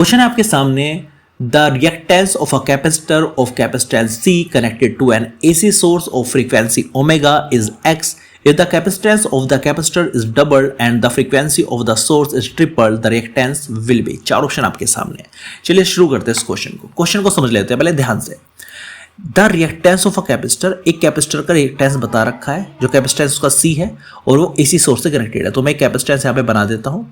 Question है आपके सामने, the reactance of a capacitor of capacitance C connected to an AC source of frequency omega is X. If the capacitance of the capacitor is doubled and the frequency of the source is tripled, the reactance will be. चार option आपके सामने। चलिए शुरू करते हैं इस question को समझ लेते हैं पहले ध्यान से। The reactance of a capacitor, एक कैपेसिटर का रिएक्टेंस बता रखा है, जो कैपेसिटेंस उसका C है और वो AC सोर्स से कनेक्टेड है। तो मैं कैपेसिटेंस यहाँ पे बना देता हूँ,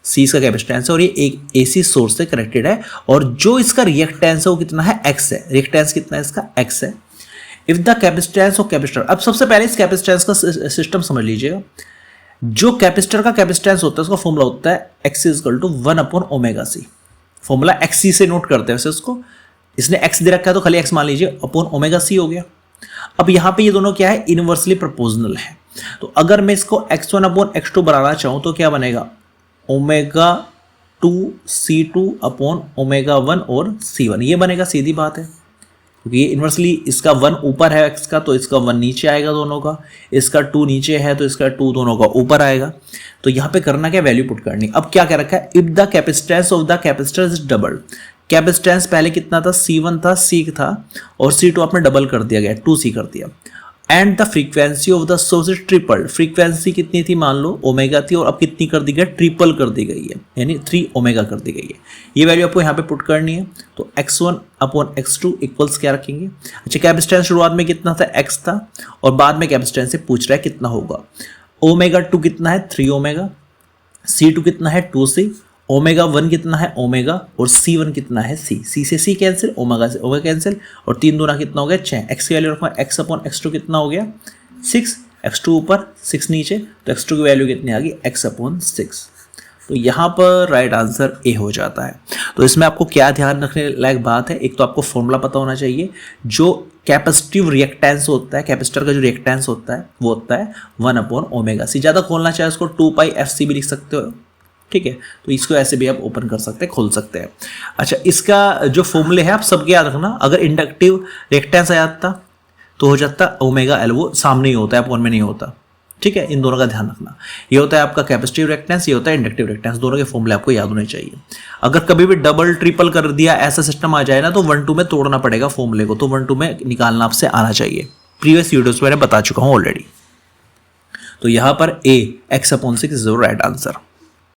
C इसका कैपेसिटेंस है और ये एक AC सोर्स से कनेक्टेड है और जो इसका रिएक्टेंस है वो कितना है, X है। रिएक्टेंस कितना है इसका, X है। If the capacitance of capacitor, अब सबसे पहले इस कैपेसिटेंस का सिस्टम समझ लीजिएगा। जो कैपेसिटर का कैपेसिटेंस होता है उसका फॉर्मूला होता है X equal to 1/ωc। Formula XC से नोट करते हैं वैसे उसको, इसने x दे रखा है तो खाली x मान लीजिए, अपॉन ओमेगा सी हो गया। अब यहाँ पे ये दोनों क्या है, इनवर्सली प्रोपोर्शनल है। तो अगर मैं इसको x1 अपॉन x2 बनाना चाहूँ तो क्या बनेगा, ओमेगा 2 c2 अपॉन ओमेगा 1 और c1, ये बनेगा, सीधी बात है। क्योंकि ये इनवर्सली, इसका 1 ऊपर है x का तो इसका 1 नीचे आएगा दोनों का, इसका 2 नीचे है तो इसका 2 दोनों का ऊपर आएगा। तो यहाँ पे करना क्या, वैल्यू पुट करनी। अब क्या कह रखा है, if the capacitance of the capacitor is doubled. Capacitance पहले कितना था, C1 था, C था और C2 आपने डबल कर दिया गया, 2C कर दिया। And the frequency of the source is triple. Frequency कितनी थी, मान लो ओमेगा थी और अब कितनी कर दी गई, ट्रिपल कर दी गई है, यानी 3 ओमेगा कर दी गई है। ये वैल्यू आपको यहाँ पे पुट करनी है। तो x1 अपॉन x2 इक्वल्स क्या रखेंगे। अच्छा, कैपेसिटेंस शुरुआत में कितना था, x था और बाद में कैपेसिटेंस से पूछ रहा है कितना होगा। ओमेगा 2 कितना है, 3 ओमेगा, C2 कितना है, 2C, ओमेगा 1 कितना है, ओमेगा, और C1 कितना है, C से C कैंसिल, ओमेगा से ओमेगा कैंसिल, और 3 दूना कितना हो गया, 6। x की वैल्यू रखा, x अपॉन x2 कितना हो गया, 6, x2 ऊपर 6 नीचे, तो x2 की वैल्यू कितनी आ गई, x अपॉन 6। तो यहाँ पर राइट आंसर ए हो जाता है। तो इसमें आपको क्या ध्यान रखने लायक बात है, एक तो आपको फॉर्मूला पता होना चाहिए। जो कैपेसिटिव रिएक्टेंस होता है, कैपेसिटर का जो रिएक्टेंस होता है वो होता है 1/ωc। ज़्यादा खोलना चाहे उसको 2πfc भी लिख सकते हो, ठीक है। तो इसको ऐसे भी आप ओपन कर सकते हैं, खोल सकते हैं। अच्छा, इसका जो फॉर्मूले है आप सबके याद रखना। अगर इंडक्टिव रिएक्टेंस आ जाता तो हो जाता ωL, वो सामने ही होता है, अपॉन में नहीं होता, ठीक है। इन दोनों का ध्यान रखना। ये होता है आपका कैपेसिटिव रिएक्टेंस, ये होता है इंडक्टिव रिएक्टेंस। दोनों के फॉर्मूले आपको याद होने चाहिए। अगर कभी भी डबल ट्रिपल कर दिया ऐसा सिस्टम आ जाए ना तो 1-2 में तोड़ना पड़ेगा फॉर्मूले को, तो 1-2 में निकालना आपसे आना चाहिए। प्रीवियस वीडियोस में मैंने बता चुका हूँ ऑलरेडी। तो यहाँ पर A x/6 is the right answer.